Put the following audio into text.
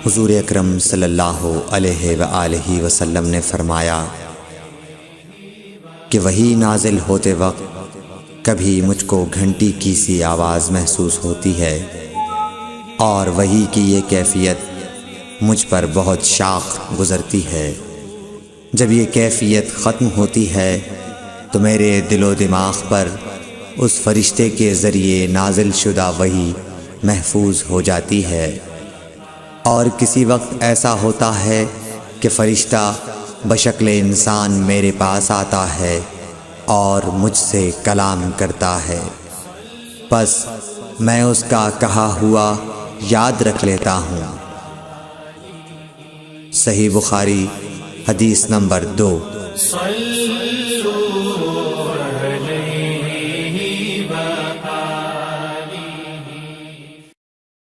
حضور اکرم صلی اللہ علیہ وآلہ وسلم نے فرمایا کہ وحی نازل ہوتے وقت کبھی مجھ کو گھنٹی کی سی آواز محسوس ہوتی ہے، اور وحی کی یہ کیفیت مجھ پر بہت شاق گزرتی ہے۔ جب یہ کیفیت ختم ہوتی ہے تو میرے دل و دماغ پر اس فرشتے کے ذریعے نازل شدہ وحی محفوظ ہو جاتی ہے، اور کسی وقت ایسا ہوتا ہے کہ فرشتہ بشکل انسان میرے پاس آتا ہے اور مجھ سے کلام کرتا ہے، پس میں اس کا کہا ہوا یاد رکھ لیتا ہوں۔ صحیح بخاری حدیث نمبر 2۔